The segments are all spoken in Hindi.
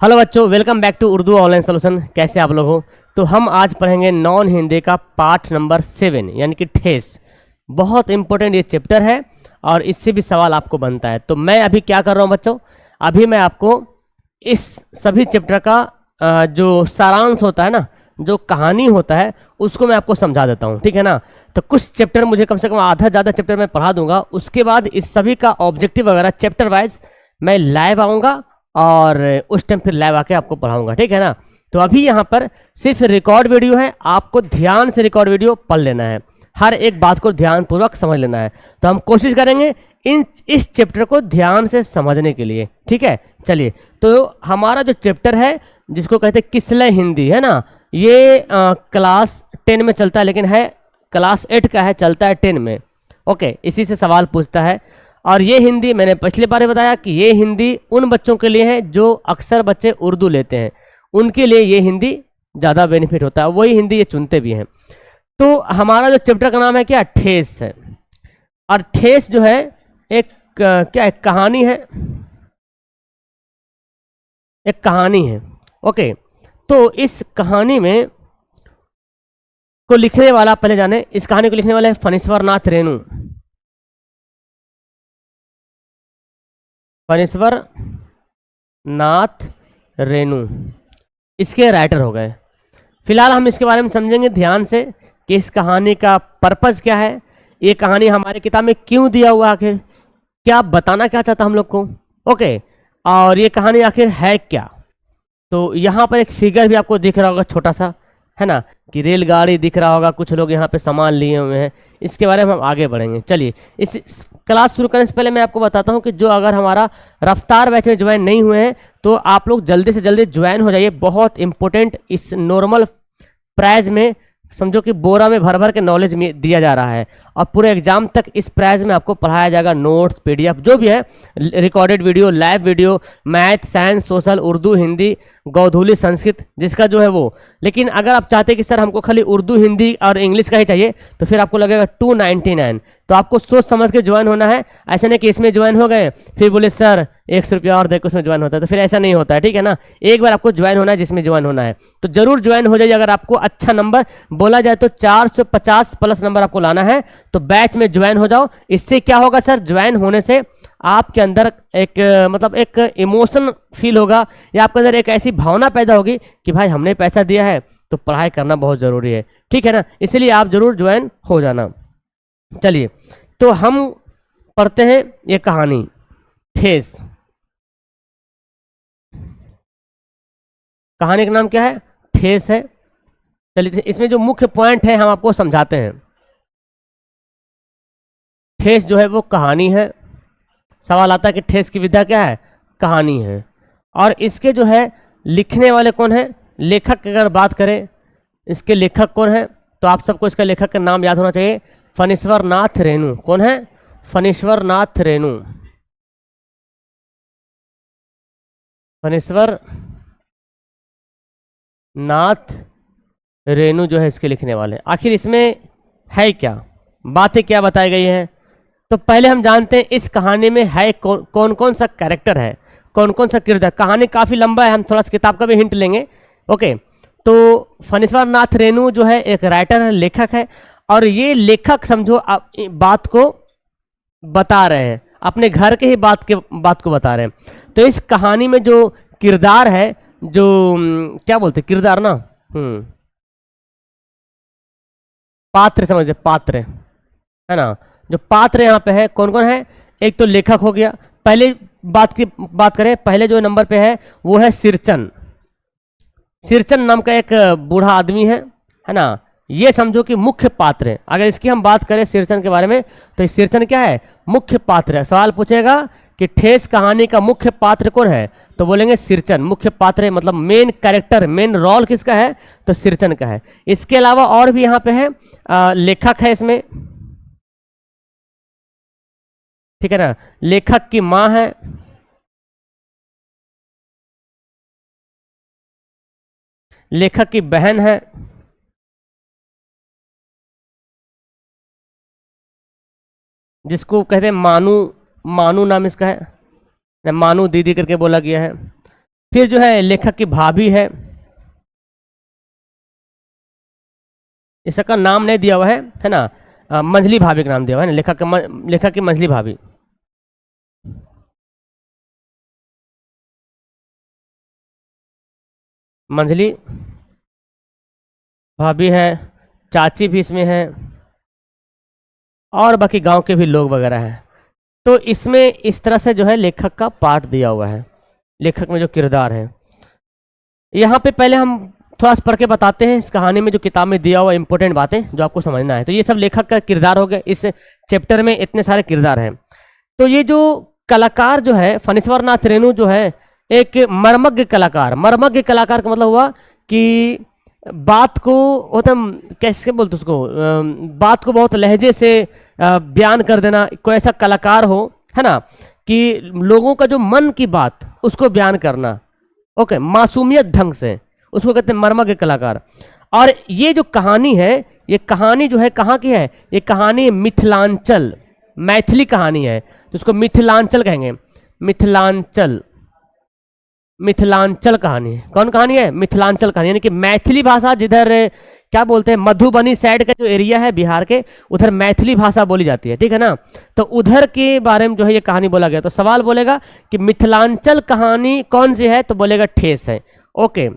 हेलो बच्चों, welcome back to Urdu online solution. कैसे आप लोग हो? तो हम आज पढ़ेंगे नॉन हिंदी का पार्ट नंबर 7 यानी कि ठेस। बहुत इंपॉर्टेंट ये चैप्टर है और इससे भी सवाल आपको बनता है। तो मैं अभी क्या कर रहा हूँ बच्चों, अभी मैं आपको इस सभी चैप्टर का जो सारांश होता है ना, जो कहानी होता है, उसको मैं आपको समझा देता हूँ। ठीक है ना? तो कुछ चैप्टर मुझे कम से कम आधा ज़्यादा चैप्टर मैं पढ़ा दूंगा। उसके बाद इस सभी का ऑब्जेक्टिव वगैरह चैप्टर वाइज मैं लाइव आऊँगा और उस टाइम फिर लाइव आके आपको पढ़ाऊंगा। ठीक है ना? तो अभी यहाँ पर सिर्फ रिकॉर्ड वीडियो है, आपको ध्यान से रिकॉर्ड वीडियो पढ़ लेना है, हर एक बात को ध्यानपूर्वक समझ लेना है। तो हम कोशिश करेंगे इस चैप्टर को ध्यान से समझने के लिए। ठीक है, चलिए। तो हमारा जो चैप्टर है जिसको कहते हैं किसलय हिंदी, है ना, ये क्लास 10 में चलता है, लेकिन है क्लास 8 का है, चलता है 10 में। ओके, इसी से सवाल पूछता है। और ये हिंदी मैंने पिछली बार बताया कि ये हिंदी उन बच्चों के लिए है जो अक्सर बच्चे उर्दू लेते हैं, उनके लिए ये हिंदी ज़्यादा बेनिफिट होता है, वही हिंदी ये चुनते भी हैं। तो हमारा जो चैप्टर का नाम है क्या, ठेस है। और ठेस जो है एक क्या एक कहानी है, एक कहानी है। ओके, तो इस कहानी में को लिखने वाला, पहले जाने इस कहानी को लिखने वाले हैं फणीश्वर नाथ रेणु। फणीश्वर नाथ रेणु इसके राइटर हो गए। फिलहाल हम इसके बारे में समझेंगे ध्यान से कि इस कहानी का पर्पस क्या है, ये कहानी हमारी किताब में क्यों दिया हुआ, आखिर क्या बताना क्या चाहता हम लोग को। ओके, और ये कहानी आखिर है क्या। तो यहाँ पर एक फिगर भी आपको दिख रहा होगा छोटा सा, है ना, कि रेलगाड़ी दिख रहा होगा, कुछ लोग यहाँ पे सामान लिए हुए हैं। इसके बारे में हम आगे बढ़ेंगे। चलिए, इस क्लास शुरू करने से पहले मैं आपको बताता हूँ कि जो अगर हमारा रफ्तार बैच में ज्वाइन नहीं हुए हैं तो आप लोग जल्दी से जल्दी ज्वाइन हो जाइए। बहुत इंपॉर्टेंट, इस नॉर्मल प्राइज में समझो कि बोरा में भर भर के नॉलेज दिया जा रहा है और पूरे एग्जाम तक इस प्राइज में आपको पढ़ाया जाएगा। नोट्स, पीडीएफ जो भी है, recorded video, live video, math, science, social, Urdu, Hindi, Godhuli, Sanskrit, जिसका जो है वो। लेकिन अगर आप चाहते कि सर हमको खाली उर्दू, हिंदी और इंग्लिश का ही चाहिए, तो फिर आपको लगेगा 299। तो आपको सोच समझ के ज्वाइन होना है। ऐसा नहीं कि इसमें ज्वाइन हो गए फिर बोले सर 100 रुपया और देखो उसमें ज्वाइन होता है, तो फिर ऐसा नहीं होता है। ठीक है ना? एक बार आपको ज्वाइन होना है जिसमें ज्वाइन होना है, तो जरूर ज्वाइन हो जाइए। अगर आपको अच्छा नंबर बोला जाए तो 450 प्लस नंबर आपको लाना है, तो बैच में ज्वाइन हो जाओ। इससे क्या होगा सर, ज्वाइन होने से आपके अंदर एक मतलब एक इमोशन फील होगा, या आपके अंदर एक ऐसी भावना पैदा होगी कि भाई हमने पैसा दिया है तो पढ़ाई करना बहुत ज़रूरी है। ठीक है ना? इसलिए आप जरूर ज्वाइन हो जाना। चलिए, तो हम पढ़ते हैं ये कहानी ठेस। कहानी का नाम क्या है, ठेस है। चलिए, इसमें जो मुख्य पॉइंट है हम आपको समझाते हैं। ठेस जो है वो कहानी है। सवाल आता है कि ठेस की विधा क्या है, कहानी है। और इसके जो है लिखने वाले कौन है, लेखक की अगर बात करें, इसके लेखक कौन है, तो आप सबको इसका लेखक का नाम याद होना चाहिए, फणीश्वर नाथ रेणु। कौन है? फणीश्वर नाथ रेणु। फणीश्वर नाथ रेणु जो है इसके लिखने वाले। आखिर इसमें है क्या, बातें क्या बताई गई हैं, तो पहले हम जानते हैं इस कहानी में है कौन कौन सा कैरेक्टर है, कौन कौन सा किरदार। कहानी काफ़ी लंबा है, हम थोड़ा सा किताब का भी हिंट लेंगे। ओके, तो फणीश्वर नाथ रेणु जो है एक राइटर है, लेखक है। और ये लेखक समझो आप बात को बता रहे हैं, अपने घर के ही बात को बता रहे हैं। तो इस कहानी में जो किरदार है, जो क्या बोलते हैं किरदार ना, पात्र समझते, पात्र, है ना। जो पात्र यहाँ पे है कौन कौन है, एक तो लेखक हो गया। पहले बात करें, पहले जो नंबर पे है वो है सिरचन। सिरचन नाम का एक बूढ़ा आदमी है ना। ये समझो कि मुख्य पात्र है। अगर इसकी हम बात करें सिरचन के बारे में, तो सिरचन क्या है, मुख्य पात्र है। सवाल पूछेगा कि ठेस कहानी का मुख्य पात्र कौन है, तो बोलेंगे सिरचन मुख्य पात्र है, मतलब मेन कैरेक्टर, मेन रोल किसका है, तो सिरचन का है। इसके अलावा और भी यहाँ पे है लेखक है इसमें। ठीक है ना, लेखक की माँ है, लेखक की बहन है, जिसको कहते हैं मानू। मानू नाम इसका है, मानू दीदी करके बोला गया है। फिर जो है लेखक की भाभी इसका नाम नहीं दिया हुआ है ना, मंझली भाभी का नाम दिया हुआ है ना, लेखक की मंझली भाभी। मंझली भाभी है, चाची भी इसमें है, और बाकी गांव के भी लोग वगैरह हैं। तो इसमें इस तरह से जो है लेखक का पार्ट दिया हुआ है, लेखक में जो किरदार है। यहाँ पे पहले हम थोड़ा सा पढ़ के बताते हैं इस कहानी में जो किताब में दिया हुआ इंपॉर्टेंट बातें जो आपको समझना है। तो ये सब लेखक का किरदार हो गया, इस चैप्टर में इतने सारे किरदार हैं। तो ये जो कलाकार जो है फणीश्वर नाथ रेणु जो है एक मर्मज्ञ कलाकार। मर्मज्ञ कलाकार का मतलब हुआ कि बात को कैसे बोलते उसको, बात को बहुत लहजे से बयान कर देना, कोई ऐसा कलाकार हो है ना कि लोगों का जो मन की बात उसको बयान करना, ओके, मासूमियत ढंग से, उसको कहते हैं मर्मज्ञ कलाकार। और ये जो कहानी है, ये कहानी जो है कहाँ की है, ये कहानी मिथिलांचल, मैथिली कहानी है, तो उसको मिथिलांचल कहेंगे। मिथिलांचल, मिथिलांचल कहानी है। कौन कहानी है? मिथिलांचल कहानी, यानी कि मैथिली भाषा जिधर क्या बोलते हैं मधुबनी साइड का जो एरिया है बिहार के, उधर मैथिली भाषा बोली जाती है, ठीक है ना। तो उधर के बारे में जो है ये कहानी बोला गया। तो सवाल बोलेगा कि मिथिलांचल कहानी कौन सी है, तो बोलेगा ठेस है। ओके,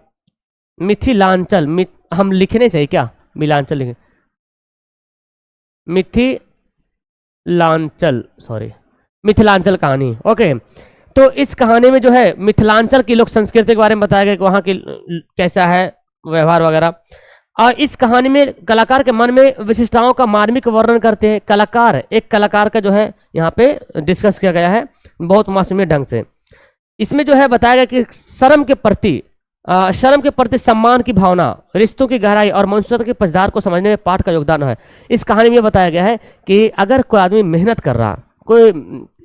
मिथिलांचल, हम लिखने चाहिए क्या, मिलांचल लिखे, मिथिलांचल, सॉरी, मिथिलांचल कहानी। ओके, तो इस कहानी में जो है मिथिलांचल की लोक संस्कृति के बारे में बताया गया कि वहाँ की कैसा है व्यवहार वगैरह। और इस कहानी में कलाकार के मन में विशिष्टताओं का मार्मिक वर्णन करते हैं। कलाकार, एक कलाकार का जो है यहाँ पे डिस्कस किया गया है बहुत मासूमियत ढंग से। इसमें जो है बताया गया कि शर्म के प्रति सम्मान की भावना, रिश्तों की गहराई और मनुष्यता के पछदार को समझने में पाठ का योगदान है। इस कहानी में बताया गया है कि अगर कोई आदमी मेहनत कर रहा, कोई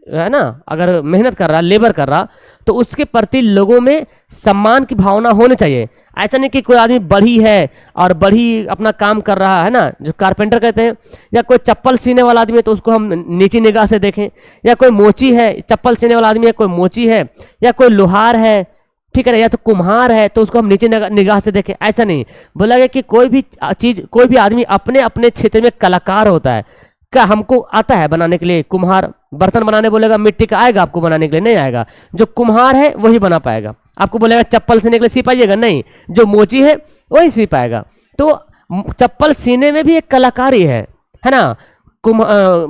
है ना, अगर मेहनत कर रहा, लेबर कर रहा, तो उसके प्रति लोगों में सम्मान की भावना होनी चाहिए। ऐसा नहीं कि कोई आदमी बढ़ी है और बढ़ी अपना काम कर रहा है ना, जो कारपेंटर कहते हैं, या कोई चप्पल सीने वाला आदमी है तो उसको हम नीची निगाह से देखें, या कोई मोची है, चप्पल सीने वाला आदमी है, कोई मोची है, या कोई लोहार है, ठीक है ना, या तो कुम्हार है तो उसको हम नीचे निगाह से देखें। ऐसा नहीं, बोला गया कि कोई भी चीज, कोई भी आदमी अपने अपने क्षेत्र में कलाकार होता है। क्या हमको आता है बनाने के लिए? कुम्हार बर्तन बनाने बोलेगा मिट्टी का आएगा आपको बनाने के लिए? नहीं आएगा। जो कुम्हार है वही बना पाएगा। आपको बोलेगा चप्पल सीने के लिए सी पाइएगा? नहीं। जो मोची है वही सी पाएगा। तो चप्पल सीने में भी एक कलाकारी है ना।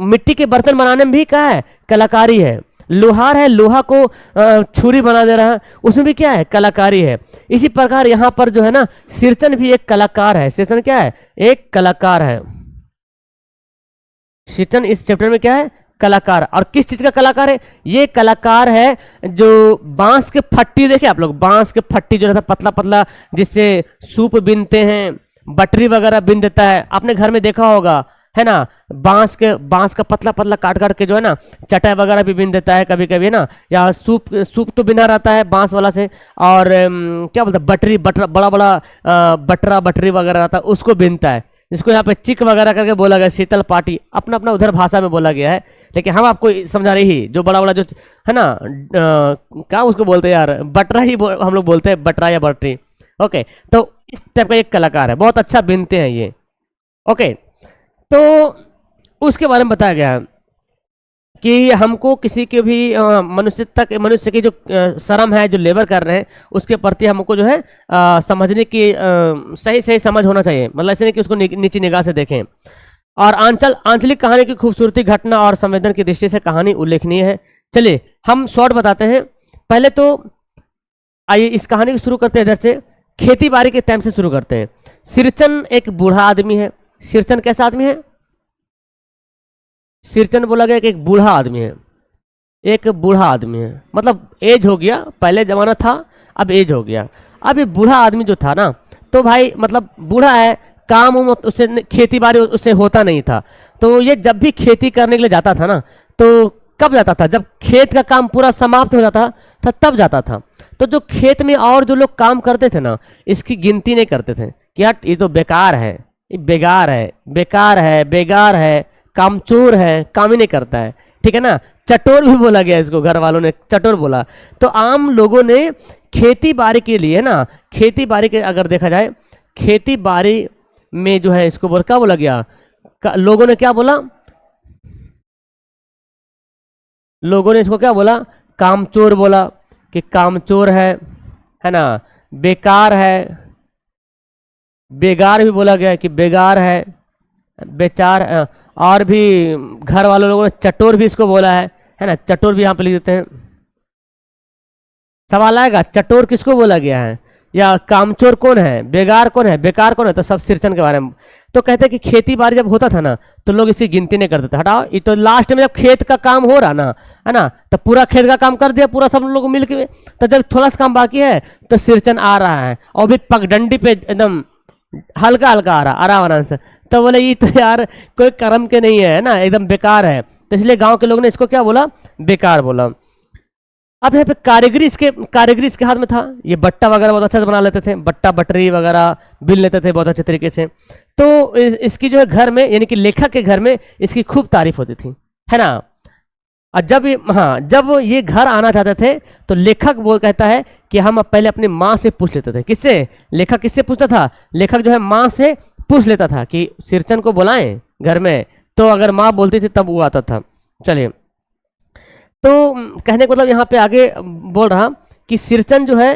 मिट्टी के बर्तन बनाने में भी क्या है? कलाकारी है। लोहार है, लोहा को छुरी बना दे रहा है, उसमें भी क्या है? कलाकारी है। इसी प्रकार यहाँ पर जो है ना, सिरचन भी एक कलाकार है। सिरचन क्या है? एक कलाकार है। सिरचन इस चैप्टर में क्या है? कलाकार। और किस चीज का कलाकार है? ये कलाकार है जो बांस के फट्टी, देखे आप लोग, बांस के फट्टी जो रहता है पतला पतला, जिससे सूप बिनते हैं, बटरी वगैरह बिन देता है। आपने घर में देखा होगा, है ना, बांस का पतला पतला काट काट के जो है ना चटाई वगैरह भी बिन देता है कभी कभी, है ना। या सूप तो बिना रहता है बांस वाला से। और क्या बोलते हैं, बड़ा बड़ा बटरी वगैरह रहता है, उसको बिनता है, जिसको यहाँ पे चिक वगैरह करके बोला गया, शीतल पाटी, अपना अपना उधर भाषा में बोला गया है। लेकिन हम आपको समझा रही, जो बड़ा जो है ना, क्या उसको बोलते हैं यार, बटरा ही हम लोग बोलते हैं, बटरा या बटरी। ओके, तो इस टाइप का एक कलाकार है, बहुत अच्छा बिनते हैं ये। ओके, तो उसके बारे में बताया गया है कि हमको किसी के भी मनुष्य की जो शर्म है, जो लेबर कर रहे हैं, उसके प्रति हमको जो है समझने की सही समझ होना चाहिए। मतलब ऐसे नहीं कि उसको नीची निगाह से देखें। और आंचलिक कहानी की खूबसूरती, घटना और संवेदन की दृष्टि से कहानी उल्लेखनीय है। चलिए हम शॉर्ट बताते हैं। पहले तो आइए इस कहानी को शुरू करते हैं इधर से, खेती बाड़ी के टाइम से शुरू करते हैं। सिरचन एक बूढ़ा आदमी है। सिरचन कैसा आदमी है? सिरचन बोला गया कि एक बूढ़ा आदमी है। एक बूढ़ा आदमी है मतलब एज हो गया, पहले जमाना था, अब एज हो गया। अब ये बूढ़ा आदमी जो था ना, तो भाई मतलब बूढ़ा है, काम उससे, खेती बाड़ी उससे होता नहीं था। तो ये जब भी खेती करने के लिए जाता था ना, तो कब जाता था? जब खेत का काम पूरा समाप्त हो जाता था तब जाता था। तो जो खेत में और जो लोग काम करते थे ना, इसकी गिनती नहीं करते थे कि यार ये तो बेकार है, बेगार है, बेकार है, बेगार है, कामचोर है, काम ही नहीं करता है, ठीक है ना। चटोर भी बोला गया इसको, घर वालों ने चटोर बोला। तो आम लोगों ने खेती बाड़ी के लिए ना, खेती बाड़ी के अगर देखा जाए, खेती बाड़ी में जो है इसको क्या बोला गया, लोगों ने क्या बोला, लोगों ने इसको क्या बोला, कामचोर बोला, कि कामचोर है ना, बेकार है, बेगार भी बोला गया कि बेगार है, और भी घर वालों लोगों ने चटोर भी इसको बोला है ना, चटोर भी यहाँ पे लिख देते हैं। सवाल आएगा चटोर किसको बोला गया है, या कामचोर कौन है, बेगार कौन है, बेकार कौन है, तो सब सिरचन के बारे में। तो कहते हैं कि खेती बाड़ी जब होता था ना तो लोग इसकी गिनती नहीं करते थे, हटाओ ये तो लास्ट में जब खेत का काम हो रहा ना, है ना, तो पूरा खेत का काम कर दिया पूरा सब लोग मिल के, तो जब थोड़ा सा काम बाकी है तो सिरचन आ रहा है, और भी पगडंडी पे एकदम हल्का हल्का आ रहा आराम से। तो बोले ये तो यार कोई कर्म के नहीं है ना, एकदम बेकार है। तो इसलिए गांव के लोग ने इसको क्या बोला, बेकार बोला। अब यहाँ पे कारीगरी इसके हाथ में था, ये बट्टा वगैरह बहुत अच्छा से बना लेते थे, बट्टा बटरी वगैरह बिल लेते थे बहुत अच्छे तरीके से। तो इसकी जो है घर में, यानी कि लेखक के घर में इसकी खूब तारीफ होती थी, है ना। और जब ये घर आना चाहते थे तो लेखक वो कहता है कि हम पहले अपनी माँ से पूछ लेते थे। किससे, लेखक किससे पूछता था, लेखक जो है माँ से पूछ लेता था कि सिरचन को बुलाएं घर में, तो अगर माँ बोलती थी तब वो आता था। चलिए, तो कहने का मतलब यहाँ पे आगे बोल रहा कि सिरचन जो है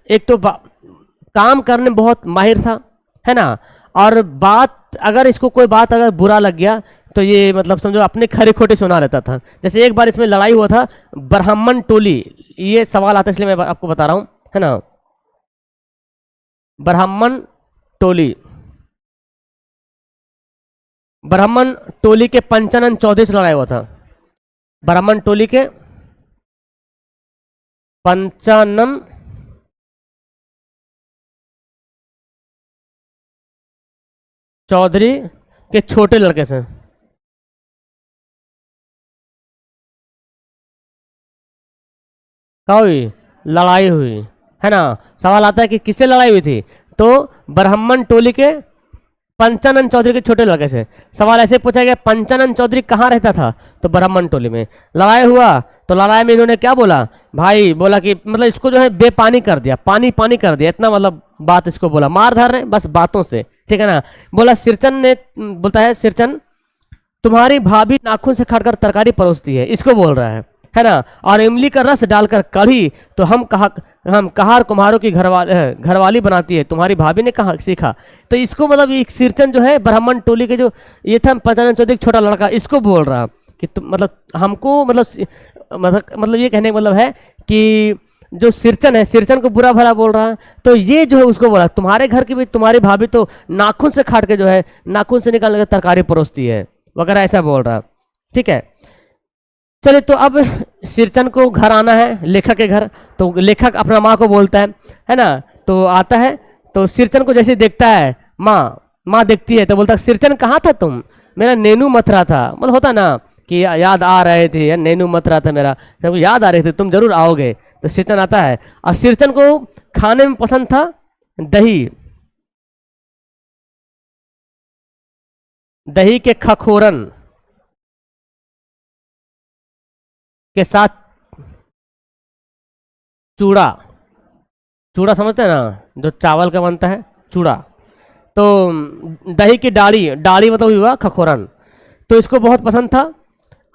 एक तो काम करने में बहुत माहिर था, है ना, और बात अगर इसको कोई बात अगर बुरा लग गया तो ये मतलब समझो अपने खरे खोटे सुना लेता था। जैसे एक बार इसमें लड़ाई हुआ था ब्राह्मण टोली, ये सवाल आता है इसलिए मैं आपको बता रहा हूँ, है ना। ब्राह्मण टोली के पंचानन चौधरी से लड़ाई हुआ था। ब्राह्मण टोली के पंचानन चौधरी के छोटे लड़के से, क्या हुई, लड़ाई हुई, है ना। सवाल आता है कि किससे लड़ाई हुई थी, तो ब्राह्मण टोली के पंचानन चौधरी के छोटे लड़के से। सवाल ऐसे पूछा गया पंचानन चौधरी कहाँ रहता था, तो ब्राह्मण टोली में। लड़ाई हुआ तो लड़ाई में इन्होंने क्या बोला, भाई बोला कि मतलब इसको जो है बेपानी कर दिया, पानी पानी कर दिया, इतना मतलब बात इसको बोला, मार धार रहे बस बातों से, ठीक है ना। बोला सिरचन ने, बोलता है सिरचन तुम्हारी भाभी नाखून से काटकर तरकारी परोसती है, इसको बोल रहा है ना, और इमली का रस डालकर कढ़ी तो हम कहार कुम्हारों की घरवाली बनाती है, तुम्हारी भाभी ने कहा सीखा। तो इसको मतलब एक सिरचन जो है ब्राह्मण टोली के जो ये था पंचानन चौधरी छोटा लड़का, इसको बोल रहा कि तुम मतलब हमको मतलब ये कहने का मतलब है कि जो सिरचन है, सिरचन को बुरा भला बोल रहा है। तो ये जो है उसको बोला तुम्हारे घर की भी तुम्हारी भाभी तो नाखून से काट के जो है नाखून से निकाल कर तरकारी परोसती है वगैरह, ऐसा बोल रहा, ठीक है। चलिए, तो अब सिरचन को घर आना है लेखक के घर, तो लेखक अपना माँ को बोलता है ना। तो आता है तो सिरचन को जैसे देखता है माँ देखती है तो बोलता है सिरचन कहाँ था तुम, मेरा नेनू मथुरा था, मतलब होता ना कि याद आ रहे थे, यार नेनू मथुरा था मेरा, तो याद आ रहे थे, तुम जरूर आओगे। तो सिरचन आता है, और सिरचन को खाने में पसंद था दही के खखोरन के साथ चूड़ा समझते हैं ना, जो चावल का बनता है चूड़ा। तो दही की डाली मतलब हुआ खखोरन, तो इसको बहुत पसंद था।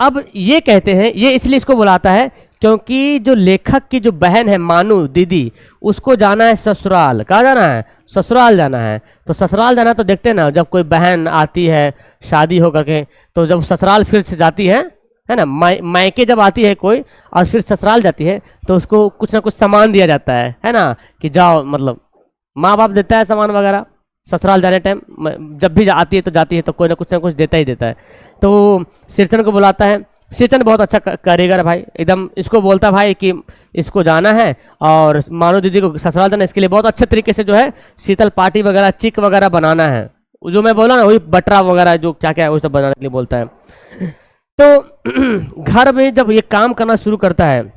अब ये कहते हैं, ये इसलिए इसको बुलाता है क्योंकि जो लेखक की जो बहन है मानू दीदी, उसको जाना है ससुराल। कहाँ जाना है, ससुराल जाना है। तो ससुराल जाना तो देखते हैं ना, जब कोई बहन आती है शादी हो करके, तो जब ससुराल फिर से जाती है ना, मायके जब आती है कोई और फिर ससुराल जाती है तो उसको कुछ ना कुछ सामान दिया जाता है ना, कि जाओ, मतलब माँ बाप देता है सामान वगैरह ससुराल जाने टाइम, जब भी आती है तो जाती है तो कोई ना कुछ देता ही देता है। तो सिरचन को बुलाता है, सिरचन बहुत अच्छा कारीगर है भाई, एकदम इसको बोलता है भाई कि इसको जाना है और मानो दीदी को ससुराल जाना है, इसके लिए बहुत अच्छे तरीके से जो है शीतल पार्टी वगैरह चिक वगैरह बनाना है, जो मैं बोला ना वही बटरा वगैरह जो क्या क्या है वो सब बनाने के लिए बोलता है। तो घर में जब ये काम करना शुरू करता है,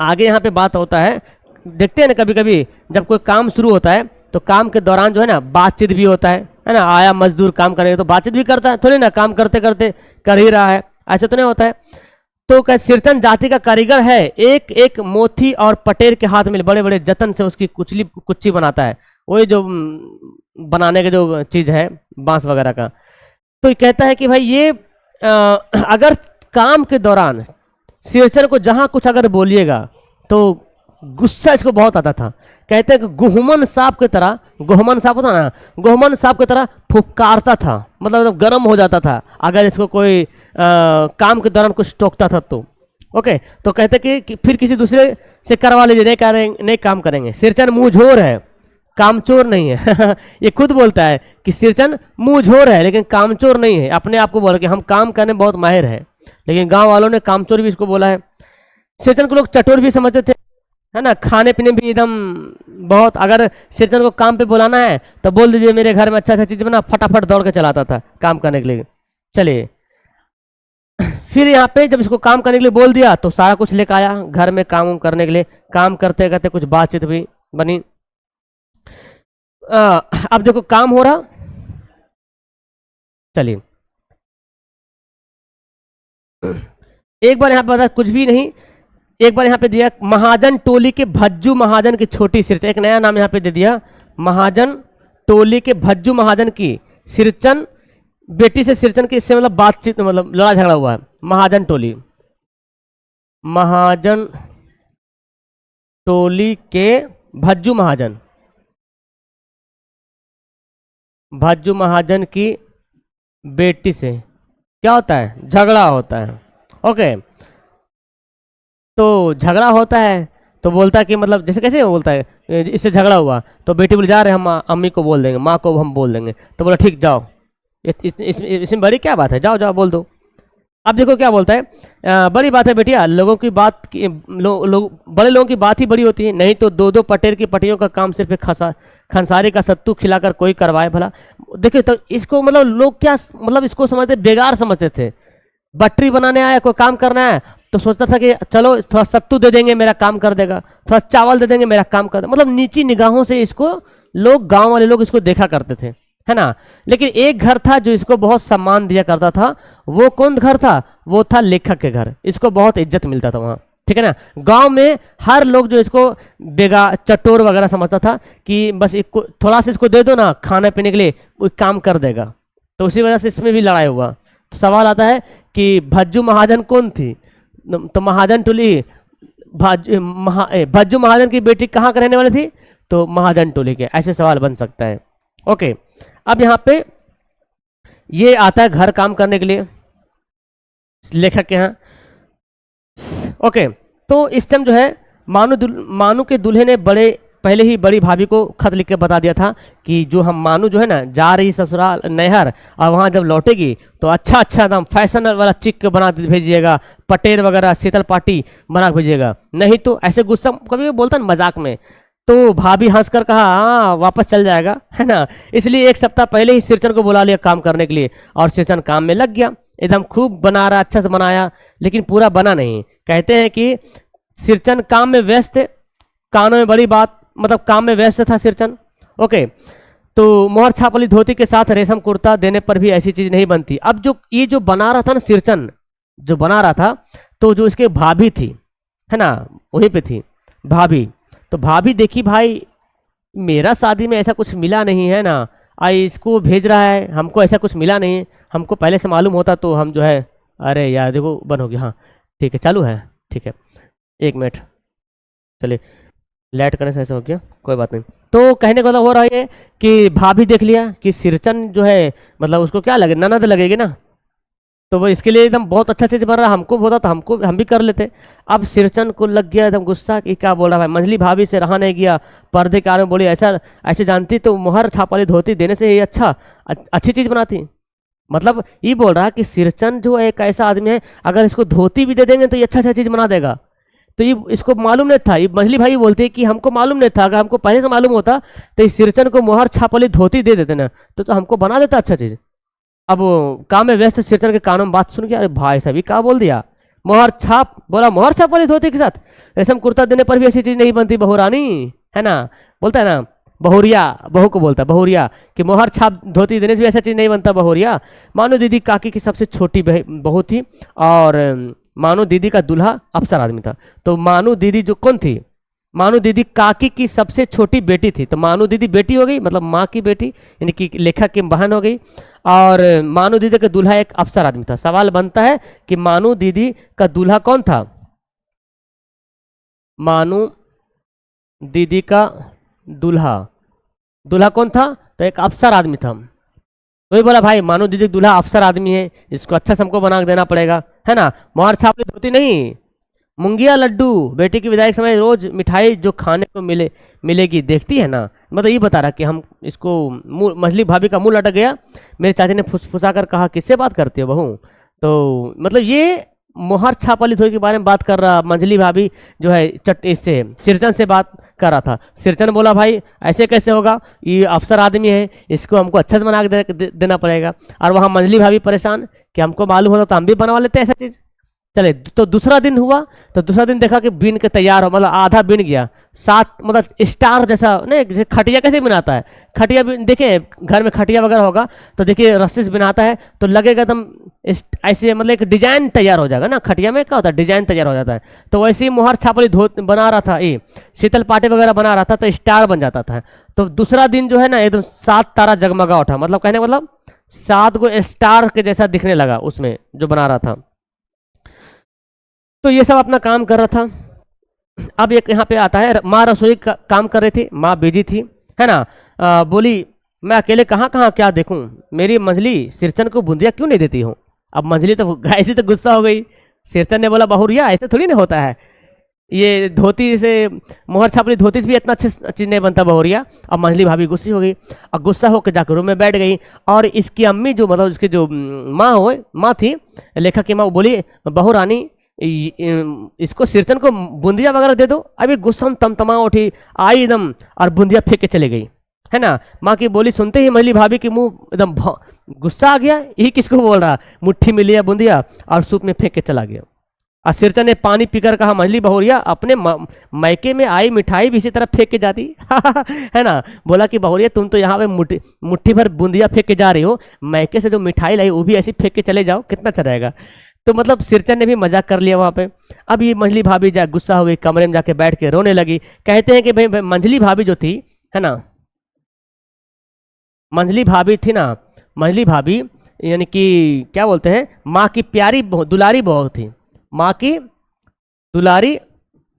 आगे यहाँ पे बात होता है, देखते हैं ना कभी कभी जब कोई काम शुरू होता है तो काम के दौरान जो है ना बातचीत भी होता है ना, आया मजदूर काम करेगा तो बातचीत भी करता है, थोड़ी ना काम करते करते कर ही रहा है, ऐसा तो नहीं होता है। तो क्या सिरचन जाति का कारीगर है, एक एक मोती और पटेर के हाथ में बड़े बड़े जतन से उसकी कुच्ची बनाता है, वही जो बनाने के जो चीज है बांस वगैरह का। तो कहता है कि भाई ये अगर काम के दौरान सिरचन को जहां कुछ अगर बोलिएगा तो गुस्सा इसको बहुत आता था। कहते हैं कि गुहमन सांप की तरह, गुहमन सांप होता ना, गुहमन सांप की तरह फुफकारता था, मतलब गर्म हो जाता था अगर इसको कोई काम के दौरान कुछ टोकता था तो। ओके, तो कहते कि फिर किसी दूसरे से करवा लीजिए, नहीं काम करेंगे। सिरचन मुंहझोर है, कामचोर नहीं है। ये खुद बोलता है कि सिरचन मुंहझोर है लेकिन कामचोर नहीं है। अपने आप को बोला कि हम काम करने में बहुत माहिर है, लेकिन गांव वालों ने कामचोर भी इसको बोला है। सिरचन को लोग चटोर भी समझते थे, है ना, खाने पीने भी एकदम बहुत। अगर सिरचन को काम पे बुलाना है तो बोल दीजिए मेरे घर में अच्छा अच्छा चीज बना, फटाफट दौड़ के चलाता था काम करने के लिए। चलिए, फिर यहाँ पे जब इसको काम करने के लिए बोल दिया तो सारा कुछ लेकर आया घर में काम करने के लिए। काम करते करते कुछ बातचीत भी बनी। अब देखो काम हो रहा। चलिए, एक बार यहाँ पे बता कुछ भी नहीं, एक बार यहाँ पे दिया महाजन टोली के भज्जू महाजन की छोटी सिरचन, एक नया नाम यहाँ पे दे दिया, महाजन टोली के भज्जू महाजन की सिरचन बेटी से सिरचन की इससे मतलब बातचीत, मतलब लड़ा झगड़ा हुआ है। महाजन टोली, महाजन टोली के भज्जू महाजन, भज्जू महाजन की बेटी से क्या होता है, झगड़ा होता है। ओके, तो झगड़ा होता है तो बोलता है कि मतलब जैसे कैसे बोलता है, इससे झगड़ा हुआ तो बेटी बोले जा रहे हम अम्मी को बोल देंगे, माँ को हम बोल देंगे। तो बोला ठीक जाओ, इसमें बड़ी क्या बात है, जाओ जाओ बोल दो। अब देखो क्या बोलता है, बड़ी बात है बेटिया, लोगों की बात बड़े लोगों की बात ही बड़ी होती है, नहीं तो दो दो पटेर की पटियों का काम सिर्फ एक खंसारी का सत्तू खिलाकर कोई करवाए भला। देखिए तो इसको मतलब लोग क्या मतलब इसको समझते, बेगार समझते थे। बटरी बनाने आया, कोई काम करना है तो सोचता था कि चलो थोड़ा सत्तू दे देंगे मेरा काम कर देगा, थोड़ा चावल दे देंगे मेरा काम कर देगा। मतलब नीची निगाहों से इसको लोग, गांव वाले लोग इसको देखा करते थे, है ना। लेकिन एक घर था जो इसको बहुत सम्मान दिया करता था। वो कौन घर था, वो था लेखक के घर। इसको बहुत इज्जत मिलता था वहाँ, ठीक है ना। गांव में हर लोग जो इसको बेगा चटोर वगैरह समझता था कि बस थोड़ा सा इसको दे दो ना खाने पीने के लिए, वो काम कर देगा। तो उसी वजह से इसमें भी लड़ाई हुआ। तो सवाल आता है कि भज्जू महाजन कौन थी, तो महाजन टोली, भज्जू महाजन की बेटी कहाँ का रहने वाली थी, तो महाजन टोली के। ऐसे सवाल बन सकता है। ओके, अब यहाँ पे ये आता है घर काम करने के लिए लेखक के यहाँ। ओके, तो इस टाइम जो है मानू के दूल्हे ने पहले ही बड़ी भाभी को खत लिख के बता दिया था कि जो हम मानू जो है ना जा रही ससुराल नैहर, और वहाँ जब लौटेगी तो अच्छा अच्छा एकदम फैशन वाला चिक बना भेजिएगा, पटेर वगैरह शीतल पार्टी बना भेजिएगा, नहीं तो ऐसे गुस्सा कभी बोलता ना मजाक में। तो भाभी हंसकर कहा हाँ वापस चल जाएगा, है ना। इसलिए एक सप्ताह पहले ही सिरचन को बुला लिया काम करने के लिए, और सिरचन काम में लग गया, एकदम खूब बना रहा, अच्छा से बनाया, लेकिन पूरा बना नहीं। कहते हैं कि सिरचन काम में व्यस्त थे, कानों में बड़ी बात, मतलब काम में व्यस्त था सिरचन। ओके, तो मोहर छाप वाली धोती के साथ रेशम कुर्ता देने पर भी ऐसी चीज नहीं बनती। अब जो ये जो बना रहा था ना सिरचन, जो बना रहा था, तो जो इसके भाभी थी, है ना, वहीं पे थी भाभी। तो भाभी देखी भाई मेरा शादी में ऐसा कुछ मिला नहीं है ना, आई इसको भेज रहा है, हमको ऐसा कुछ मिला नहीं, हमको पहले से मालूम होता तो हम जो है, अरे यार देखो बंद हो गया, हाँ ठीक है चालू है, ठीक है 1 मिनट, चलिए लाइट करने से ऐसा हो गया, कोई बात नहीं। तो कहने का मतलब हो रहा है कि भाभी देख लिया कि सिरचन जो है मतलब उसको क्या लगे, ननद लगेगी ना, तो वो इसके लिए एकदम बहुत अच्छा चीज़ बन रहा, हमको होता तो हम भी कर लेते। अब सिरचन को लग गया एकदम गुस्सा कि क्या बोल रहा भाई, मंझली भाभी से रहा नहीं गया, पर्दे के आगे बोली ऐसे जानती तो मोहर छाप वाली धोती देने से ये अच्छी चीज़ बनाती। मतलब ये बोल रहा कि सिरचन जो एक ऐसा आदमी है, अगर इसको धोती भी दे देंगे तो ये अच्छा चीज़ बना देगा। तो ये इसको मालूम नहीं था, ये मंझली भाई बोलते हैं कि हमको मालूम नहीं था, अगर हमको पहले से मालूम होता तो इस सिरचन को मोहर छाप वाली धोती दे देते ना, तो हमको बना देता अच्छा चीज़। अब काम में व्यस्त सिरचन के कानों में बात सुन के अरे भाई साहब ये क्या बोल दिया, मोहर छाप, बोला मोहर छाप वाली धोती के साथ रेशम कुर्ता देने पर भी ऐसी चीज़ नहीं बनती बहुरानी, है ना, बोलता है ना बहुरिया, बहू को बोलता है बहुरिया कि मोहर छाप धोती देने से भी ऐसा चीज़ नहीं बनता बहुरिया। मानो दीदी काकी की सबसे छोटी बहू थी और मानू दीदी का दूल्हा अफसर आदमी था। तो मानू दीदी जो कौन थी, मानू दीदी काकी की सबसे छोटी बेटी थी। तो मानू दीदी बेटी हो गई, मतलब माँ की बेटी, यानी कि लेखक की बहन हो गई। और मानू दीदी का दूल्हा एक अफसर आदमी था। सवाल बनता है कि मानू दीदी का दूल्हा कौन था। मानू दीदी का दूल्हा, दूल्हा कौन था, तो एक अफसर आदमी था। वही बोला भाई मानू दीदी का दूल्हा अफसर आदमी है, इसको अच्छा से हमको बना के देना पड़ेगा, है ना। मोहर छापली धोती नहीं, मुंगिया लड्डू, बेटी की विदाई के समय रोज मिठाई जो खाने को मिलेगी देखती है ना। मतलब ये बता रहा कि हम इसको मछली भाभी का मुंह लटक गया। मेरे चाचा ने फुसफुसा कर कहा किससे बात करती हो बहू। तो मतलब ये मोहर छाप वाली धोई के बारे में बात कर रहा। मंझली भाभी जो है इससे सिरचन से बात कर रहा था। सिरचन बोला भाई ऐसे कैसे होगा, ये अफसर आदमी है, इसको हमको अच्छा से बना के देना पड़ेगा। और वहाँ मंझली भाभी परेशान कि हमको मालूम होता तो हम भी बनवा लेते ऐसा चीज़। चले तो दूसरा दिन हुआ, तो दूसरा दिन देखा कि बीन के तैयार हो, मतलब आधा बीन गया, 7 मतलब स्टार जैसा नहीं, जैसे खटिया कैसे बनाता है, खटिया भी देखे घर में खटिया वगैरह होगा तो देखिए रस्सी से बनाता है तो लगेगा एकदम ऐसे, मतलब एक डिजाइन तैयार हो जाएगा ना। खटिया में क्या होता है, डिजाइन तैयार हो जाता है। तो वैसे ही मोहर छापली धोत बना रहा था, ये शीतल पाटे वगैरह बना रहा था तो स्टार बन जाता था। तो दूसरा दिन जो है ना एकदम 7 तारा जगमगा उठा, मतलब कहने मतलब 7 गो स्टार के जैसा दिखने लगा उसमें जो बना रहा था। तो ये सब अपना काम कर रहा था। अब एक यहाँ पे आता है, माँ रसोई का काम कर रही थी, माँ बिजी थी, है ना। बोली मैं अकेले कहाँ कहाँ क्या देखूँ, मेरी मंझली सिरचन को बूंदिया क्यों नहीं देती हूँ। अब मंझली तो ऐसी तो गुस्सा हो गई। सिरचन ने बोला बहुरिया ऐसे थोड़ी ना होता है, ये धोती से मोहर छापली धोती से भी इतना अच्छा चीज़ नहीं बनता बहुरिया। अब मंझली भाभी गुस्सी हो गई, और गुस्सा होकर जाकर रूम में बैठ गई। और इसकी अम्मी जो मतलब इसकी जो माँ थी, लेखक की माँ, वो बोली बहू रानी इसको सिरचन को बूंदिया वगैरह दे दो। अभी गुस्सा तमतमा उठी, आई एकदम और बूंदिया फेंक के चले गई, है ना। माँ की बोली सुनते ही मंझली भाभी की मुंह एकदम गुस्सा आ गया, यही किसको बोल रहा, मुट्ठी में लिया बूंदिया और सूप में फेंक के चला गया। और सिरचन ने पानी पीकर कहा मंझली बहुरिया अपने मैके में आई मिठाई भी इसी तरह फेंक के जाती है ना। बोला कि बहुरिया तुम तो यहाँ पे मुट्ठी भर बूंदिया फेंक के जा रही हो, मैके से जो मिठाई लाई वो भी ऐसी फेंक के चले जाओ, कितना अच्छा रहेगा। तो मतलब सिरचन ने भी मजाक कर लिया वहाँ पे। अब ये मंझली भाभी गुस्सा हो गई, कमरे में जाके बैठ के रोने लगी। कहते हैं कि भाई मंझली भाभी जो थी, है ना, मंझली भाभी थी ना, मंझली भाभी यानी कि क्या बोलते हैं, माँ की प्यारी दुलारी बहू थी, माँ की दुलारी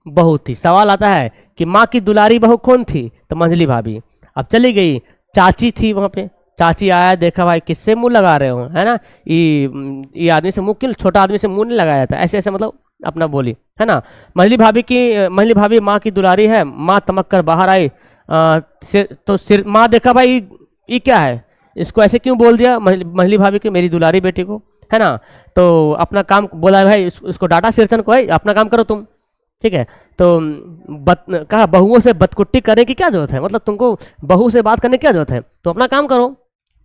बहू थी। सवाल आता है कि माँ की दुलारी बहू कौन थी, तो मंझली भाभी। अब चली गई, चाची थी वहाँ पे। चाची आया, देखा भाई किससे मुंह लगा रहे हो, है ना, ये आदमी से मुंह क्यों, छोटा आदमी से मुंह नहीं लगाया था, ऐसे ऐसे मतलब अपना बोली, है ना। मंझली भाभी माँ की दुलारी है। माँ तमक कर बाहर आई। सिर माँ देखा भाई ये क्या है, इसको ऐसे क्यों बोल दिया मंझली भाभी की, मेरी दुलारी बेटी को, है ना। तो अपना काम बोला भाई, उसको डांटा सिरचन को, है अपना काम करो तुम, ठीक है। तो कहा बहुओं से बदकुट्टी करने की क्या जरूरत है, मतलब तुमको बहू से बात करने की क्या जरूरत है, तो अपना काम करो,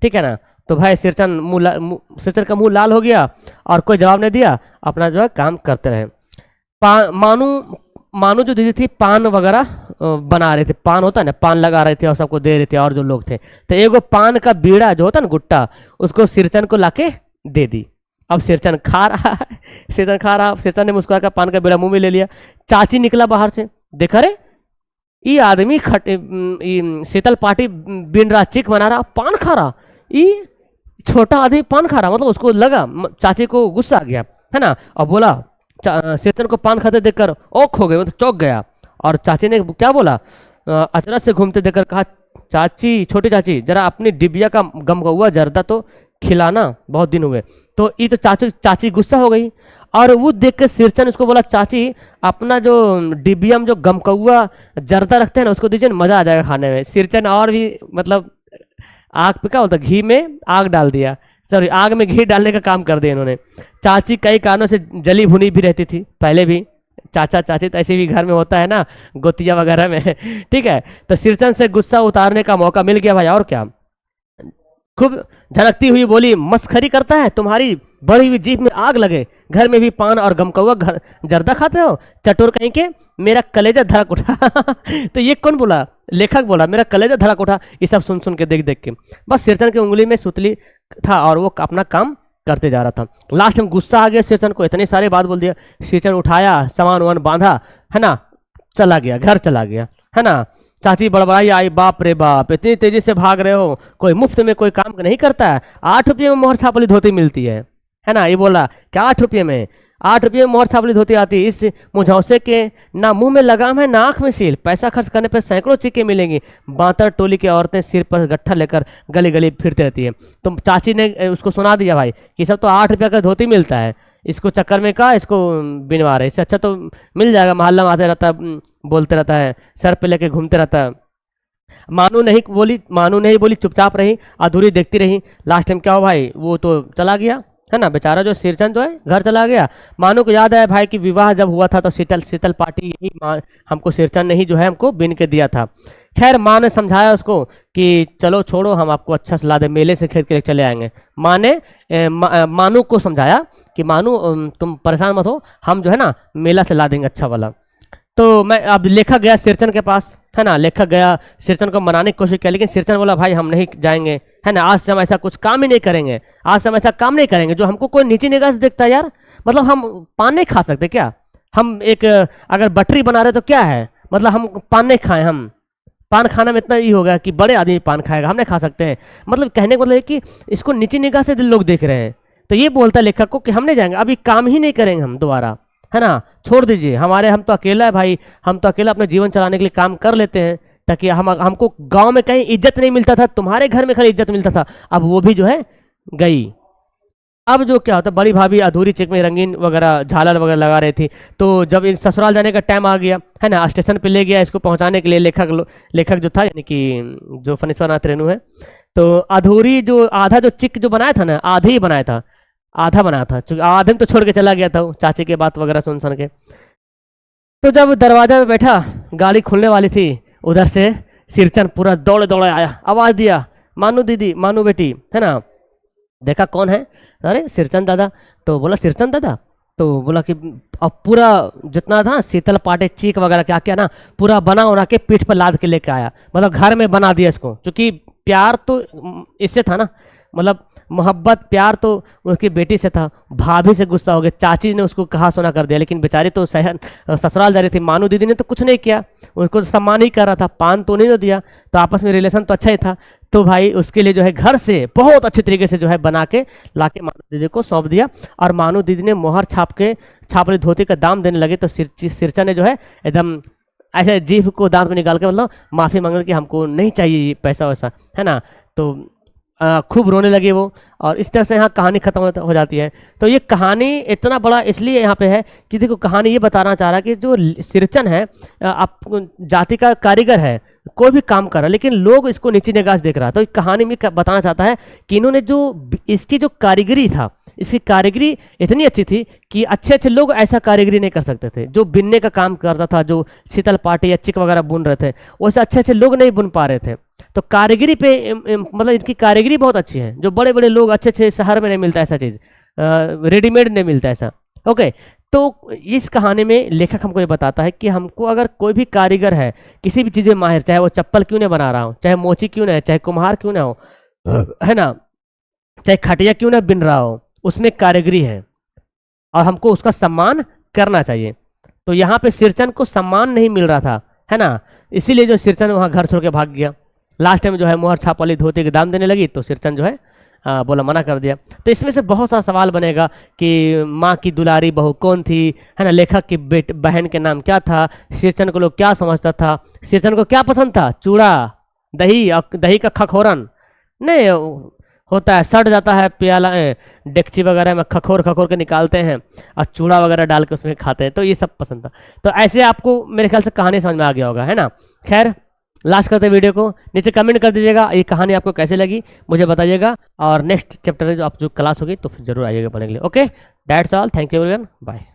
ठीक है ना। तो भाई सिरचन सिरचन का मुंह लाल हो गया और कोई जवाब नहीं दिया, अपना जो है काम करते रहे। मानू जो दीदी थी पान वगैरह बना रहे थे, पान होता है ना, पान लगा रहे थे और सबको दे रहे थे, और जो लोग थे तो एगो पान का बीड़ा जो होता है ना, गुट्टा, उसको सिरचन को लाके दे दी। अब सिरचन खा रहा है, सिरचन ने मुस्कुरा कर पान का बीड़ा मुंह में ले लिया। चाची निकला बाहर से, देखा रे ये आदमी शीतल पार्टी बिन रहा, चिक बना रहा, पान खा रहा, ये छोटा आदमी पान खा रहा, मतलब उसको लगा, चाची को गुस्सा आ गया, है ना। और बोला सिरचन को पान खाते देखकर औख हो गए, मतलब चौंक गया। और चाची ने क्या बोला, अचरज से घूमते देखकर कहा चाची, छोटी चाची जरा अपनी डिबिया का गमगुआ जर्दा तो खिलाना, बहुत दिन हुए। तो ये तो चाची गुस्सा हो गई, और वो देख के सिरचन उसको बोला चाची अपना जो डिबिया में जो गमकौआ जर्दा रखते हैं ना उसको दीजिए, मजा आ जाएगा खाने में। सिरचन और भी मतलब आग पे क्या होता है, घी में आग डाल दिया, सॉरी आग में घी डालने का काम कर दिया इन्होंने। चाची कई कारणों से जली भुनी भी रहती थी पहले भी, चाचा चाची तो ऐसे भी घर में होता है ना, गोतिया वगैरह में ठीक है। तो सिरचन से गुस्सा उतारने का मौका मिल गया भाई, और क्या। खूब झनकती हुई बोली मस्खरी करता है, तुम्हारी बड़ी हुई जीभ में आग लगे, घर में भी पान और गमकौआ जर्दा खाते हो, चटोर कहीं के, मेरा कलेजा धड़क उठा तो ये कौन बोला, लेखक बोला मेरा कलेजा धड़क उठा। ये सब सुन सुन के देख देख के बस सिरचन की उंगली में सुतली था और वो अपना काम करते जा रहा था। लास्ट में गुस्सा आ गया शेरचंद को, इतनी सारी बात बोल दिया। शेरचंद उठाया, सामान वामान बांधा, है ना, चला गया, घर चला गया, है ना। चाची बड़बड़ाई आई, बाप रे बाप, इतनी तेजी से भाग रहे हो, कोई मुफ्त में कोई काम नहीं करता है, 8 रुपये में मोहर छाप वाली धोती मिलती है ना। ये बोला क्या 8 रुपये में, 8 रुपये में मोहर छाप वाली धोती आती है, इस मुझौसे के ना मुंह में लगाम है ना आँख में सील, पैसा खर्च करने पर सैकड़ों चिक्के मिलेंगी। बांतर टोली की औरतें सिर पर गट्ठा लेकर गली गली फिरती रहती है। तो चाची ने उसको सुना दिया भाई कि सब तो 8 रुपये का धोती मिलता है, इसको चक्कर में का इसको बिनवा रहे, इससे अच्छा तो मिल जाएगा, मोहल्ला में आते रहता है, बोलते रहता है, सर पे लेके घूमते रहता है। मानू नहीं बोली, चुपचाप रही, अधूरी देखती रही। लास्ट टाइम क्या हो भाई, वो तो चला गया, है ना, बेचारा जो शेरचंद जो है घर चला गया। मानू को याद आया भाई कि विवाह जब हुआ था तो शीतल पार्टी यही हमको शेरचंद ने ही जो है हमको बिन के दिया था। खैर माँ ने समझाया उसको कि चलो छोड़ो, हम आपको अच्छा सलाह दे, मेले से खरीद के चले आएंगे। माँ ने मानू को समझाया कि मानू तुम परेशान मत हो, हम जो है ना मेला से ला देंगे अच्छा वाला। तो मैं अब लेखक गया शेरचंद के पास, है ना, लेखक गया शेरचंद को मनाने की कोशिश की, लेकिन शेरचंद बोला भाई हम नहीं जाएंगे, है ना, आज से हम ऐसा कुछ काम ही नहीं करेंगे, आज से हम ऐसा काम नहीं करेंगे जो हमको कोई नीची निगाह से देखता है। यार मतलब हम पान नहीं खा सकते क्या? हम एक अगर बटरी बना रहे तो क्या है, मतलब हम पान नहीं खाएं, हम पान खाना में इतना ही होगा कि बड़े आदमी पान खाएगा, हम नहीं खा सकते हैं। मतलब कहने का मतलब है कि इसको नीची निगाह से लोग देख रहे हैं। तो ये बोलता है लेखक को कि हम नहीं जाएंगे, अभी काम ही नहीं करेंगे हम दोबारा, है ना, छोड़ दीजिए, हम तो अकेला है भाई, हम तो अकेला अपने जीवन चलाने के लिए काम कर लेते हैं, ताकि हमको गांव में कहीं इज्जत नहीं मिलता था, तुम्हारे घर में खाली इज्जत मिलता था, अब वो भी जो है गई। अब जो क्या होता, बड़ी भाभी अधूरी चेक में रंगीन वगैरह झालर वगैरह लगा रही थी। तो जब इन ससुराल जाने का टाइम आ गया, है ना, स्टेशन पे ले गया इसको पहुंचाने के लिए लेखक जो था, यानी कि जो फणीश्वरनाथ रेणु है, तो अधूरी जो आधा जो चिक जो बनाया था ना, आधा ही बनाया था, आधा बनाया था, चूंकि आधे में तो छोड़ के चला गया था चाची की बात वगैरह सुन के। तो जब दरवाजा में बैठा, गाड़ी खुलने वाली थी, उधर से शेरचंद पूरा दौड़े दौड़े आया, आवाज़ दिया, मानू दीदी, मानू बेटी, है ना। देखा कौन है, अरे शेरचंद दादा। तो बोला शेरचंद दादा, तो बोला कि अब पूरा जितना था शीतल पाटे चीक वगैरह क्या क्या ना, पूरा बना उना के पीठ पर लाद के लेके आया, मतलब घर में बना दिया इसको, क्योंकि प्यार तो इससे था ना, मतलब मोहब्बत प्यार तो उसकी बेटी से था। भाभी से गुस्सा हो गया, चाची ने उसको कहा सुना कर दिया, लेकिन बेचारी तो ससुराल जा रही थी। मानू दीदी ने तो कुछ नहीं किया, उनको सम्मान ही कर रहा था, पान तो नहीं तो दिया, तो आपस में रिलेशन तो अच्छा ही था। तो भाई उसके लिए जो है घर से बहुत अच्छे तरीके से जो है बना के ला के मानू दीदी को सौंप दिया, और मानू दीदी ने मोहर छाप वाली धोती का दाम देने लगे। तो शेरचंद ने जो है एकदम ऐसे जीभ को दांत में निकाल के मतलब माफ़ी मांगने कि हमको नहीं चाहिए पैसा वैसा, है ना। तो खूब रोने लगे वो, और इस तरह से यहाँ कहानी खत्म हो जाती है। तो ये कहानी इतना बड़ा इसलिए यहाँ पे है कि देखो कहानी ये बताना चाह रहा है कि जो शेरचंद है आप जाति का कारीगर है, कोई भी काम कर रहा है, लेकिन लोग इसको नीची निगाह से देख रहा है। तो इस कहानी में बताना चाहता है कि इन्होंने जो इसकी जो कारीगरी था, इसकी कारीगरी इतनी अच्छी थी कि अच्छे अच्छे लोग ऐसा कारीगरी नहीं कर सकते थे। जो बिनने का काम करता था, जो शीतल पाटी या चिक वगैरह बुन रहे थे, वैसे अच्छे अच्छे लोग नहीं बुन पा रहे थे। तो कारीगरी पे मतलब इनकी कारीगरी बहुत अच्छी है, जो बड़े बड़े लोग अच्छे अच्छे शहर में नहीं मिलता ऐसा चीज़, रेडीमेड नहीं मिलता ऐसा। ओके, तो इस कहानी में लेखक हमको ये बताता है कि हमको अगर कोई भी कारीगर है, किसी भी चीज़ में माहिर, चाहे वो चप्पल क्यों नहीं बना रहा हो, चाहे मोची क्यों ना है, चाहे कुम्हार क्यों ना हो, है ना, चाहे खटिया क्यों ना बिन रहा हो, उसमें कारीगरी है और हमको उसका सम्मान करना चाहिए। तो यहाँ पे शेरचंद को सम्मान नहीं मिल रहा था, है ना, इसीलिए जो शेरचंद वहाँ घर छोड़ के भाग गया। लास्ट टाइम जो है मोहर छाप वाली धोती के दाम देने लगी, तो शेरचंद जो है बोला, मना कर दिया। तो इसमें से बहुत सारा सवाल बनेगा कि माँ की दुलारी बहू कौन थी, है ना, लेखक की बहन के नाम क्या था, शेरचंद को लोग क्या समझता था, शेरचंद को क्या पसंद था, चूड़ा दही, और दही का खखोरन नहीं होता है, सड़ जाता है प्याला डेगची वगैरह में, खखोर के निकालते हैं और चूड़ा वगैरह डाल के उसमें खाते हैं, तो ये सब पसंद था। तो ऐसे आपको मेरे ख्याल से कहानी समझ में आ गया होगा, है ना। खैर लास्ट करते वीडियो को, नीचे कमेंट कर दीजिएगा ये कहानी आपको कैसे लगी, मुझे बताइएगा, और नेक्स्ट चैप्टर जो आप जो क्लास होगी तो फिर जरूर आइएगा पढ़ने के लिए। Okay, that's all, thank you everyone, bye.